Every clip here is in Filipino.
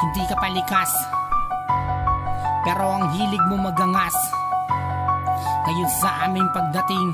Hindi ka palikas, pero ang hilig mo magangas. Ngayon sa aming pagdating,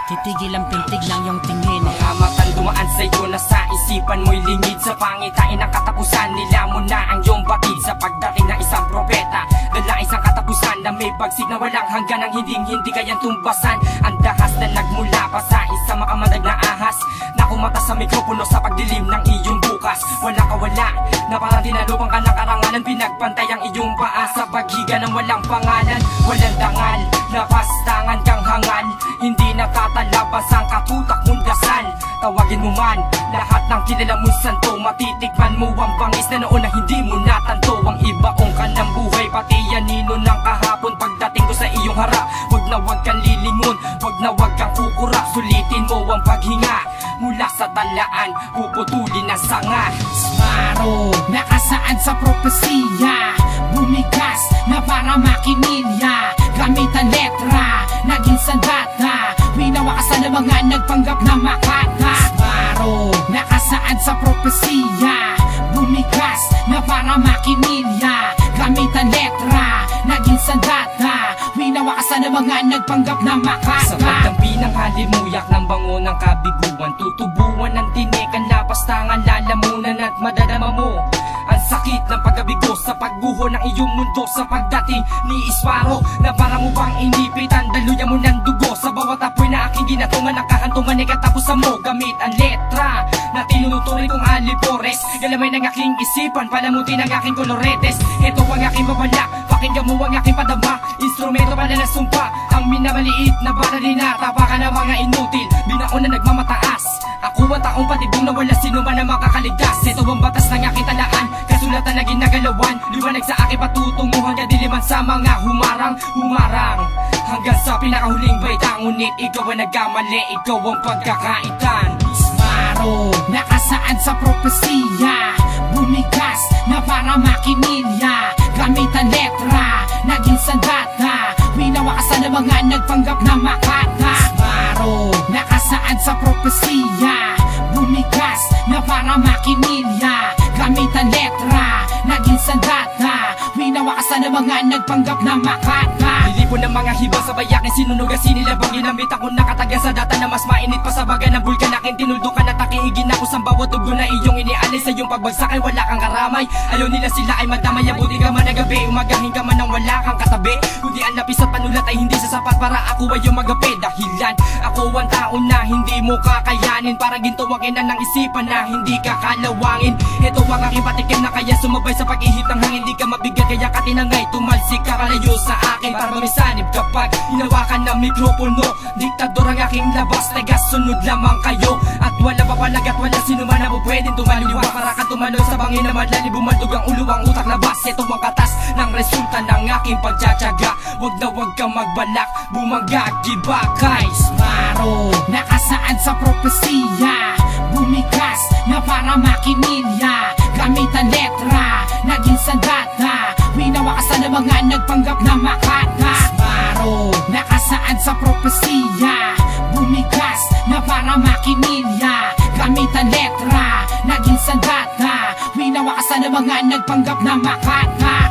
titigil ang pintig ng iyong tingin. Mga matang dumaan sa'yo na sa isipan mo'y lingid. Sa pangitain ng katapusan, nilamon na ang iyong batid. Sa pagdating ng isang propeta, dala isang katapusan na may bagsik na walang hanggan, ang hindi kayang tumbasan. Ang dahas na nagmula pa sa isang makamandag na ahas, na kumata sa mikropono sa pagdilim ng iyong bukas. Wala ka wala, na parang tinalupang ka ng karangalan. Pinagpantay ang iyong paa sa paghiga ng walang pangalan. Walang dangal, napastangan kang hangal. Hindi nakatalabas ang katutak mong dasal. Tawagin mo man lahat ng kilala mong santo, matitikman mo ang bangis na noon na hindi mo natanto. Ang ibaong ka ng buhay, pati yanino ng kahapon. Pagdating ko sa iyong harap, wag kang lilingon, wag kang kukura. Sulitin mo ang paghinga, mula sa talaan puputulin ang sanga. Sparrow, nakasaad sa propesiya, bumigas na para makinilya. Gamit ang letra, naging sandata, winawasan ng mga nagpanggap na makata. Sparrow, nakasaad sa propesiya, bumigas na para makinilya. Gamit ang letra, naging sandata, winawasan ng mga nagpanggap na makata. Sa pagdampi ng halimuyak ng bango ng kabiguan, tutubuan ng tinikan, lapastangan, lalamunan at madadama mo ang sakit ng pagkabigo sa pagguho ng iyong mundo. Sa pagdating ni Sparrow, na para mo bang inipitan, daluyan mo ng dugo. Sa bawat apoy na aking ginatungan, nakahantungan ay katapusan mo. Gamit ang letra na tinutuloy kong alipores, galamay ng aking isipan, palamutin ang aking koloretes. Ito ang aking mabalak, pakinggan mo ang aking padama. Instrumento pala na sumpa, ang minamaliit na barali na tapakan ng mga inutil. Binaon na nagmamataas, ako ang taong patibong na wala sino man ang makakaligtas. Ito ang batas ng aking talaan, kasulatan na ginagalawan. Liwanag sa aking patutunguhan, kadiliman sa mga humarang hanggang sa pinakahuling baita. Ngunit ikaw ang nagkamali, ikaw ang pagkakaitan. Sparrow, nakasaad sa propesiya, bumigas na para makinilya. Gamit ang letra, naging sandata, winawasan ng mga nagpanggap na makata. Sparrow, nakasaad sa propesiya, bumigas na para makinilya. Gamit ang letra, naging sandata, winawasan ng mga nagpanggap na makata. Nilipon ng mga hibang sa bayakin, sinunugas sinilabang. Ginamit ako nakataga sa data na mas mainit pa sa baga ng bulkan. Akin tinuldukan at akihigin ako sa bawat tugo na iyong inialis. Sa iyong pagbagsak ay wala kang karamay, ayaw nila sila ay madamay. Abuti ka man na gabi, umagahin ka man ng wala kang katabi. Kundi ang lapis at panulat ay hindi sa sapat para ako ay yung magapi. Dahilan ako ang taon na hindi mo kakayanin, parang ginto ang ina ng isipan na hindi ka kalawangin. Ito ang aking patikim na kaya sumabay sa pag-ihip ng hangin. Di ka mabigyan kaya ka tinangay, tumalsik ka kalayo sa akin para mamisanib kapag hinawakan ng mikropono. Diktador ang aking labas, tagas sunod lamang kayo. At wala papalag at wala sino man na pwedeng tumaliwa para ka tumalo sa bangin na madali. Bumaldog ang ulo, ang utak labas. Ito ang katas ng resulta ng aking pagtsatsaga. Wag kang magbalak, bumangga, gibakay. Sparrow, nakasaad sa propesiya, bumigas na para makinilya. Gamit ang letra, naging sandata, winawasan ng mga nagpanggap na makata. Sparrow, nakasaad sa propesiya, bumigas na para makinilya. Gamit ang letra, naging sandata, winawasan ng mga nagpanggap na makata.